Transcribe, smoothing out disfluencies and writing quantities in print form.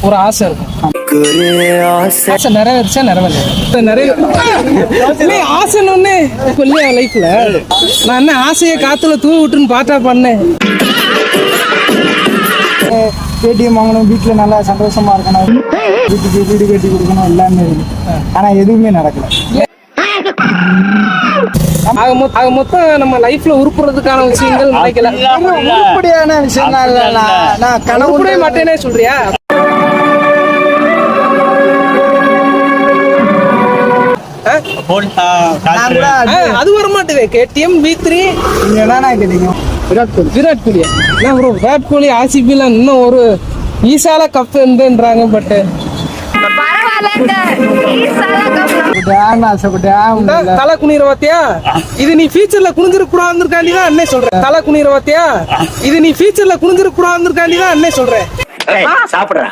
ஒரு ஆசை இருக்கும். ஆசை நிறைவேறிச்சா நிறைவேற ஆசைன்னு இப்போ இல்லையா லைஃப்ல? நான் என்ன ஆசையை காத்துல தூ விட்டுன்னு பாட்டா பண்ணேன். கேடிஎம் வாங்கணும், வீட்டில் நல்லா சந்தோஷமா இருக்கணும், வீட்டுக்கு வீடு கட்டி கொடுக்கணும், எல்லாமே இருக்கு. ஆனா எதுவுமே நடக்கல. ஆக மொத்தம் நம்ம லைஃப்ல உருப்புறதுக்கான விஷயங்கள் நினைக்கல. உருப்படியான விஷயம் நான் கனவுடைய மாட்டேனே சொல்றியா? அது வர மாட்டேது. கேடிஎம் V3 என்ன கேட்டீங்க? விராட் கோலி என்ன ப்ரோ? விராட் கோலி ஆர்சிபில இன்னும் ஒரு ஈசால கப் இருந்துன்றாங்க. பட் தலை குனிற பாத்தியா? இது நீ ஃபியூச்சர்ல குனிஞ்சிட கூடாதுக்காண்டி தான் அண்ணே சொல்றேன். தலை குனிற பாத்தியா? இது நீ ஃபியூச்சர்ல குனிஞ்சிட கூடாதுக்காண்டி தான் அண்ணே சொல்றேன். சாப்பிடுறேன்.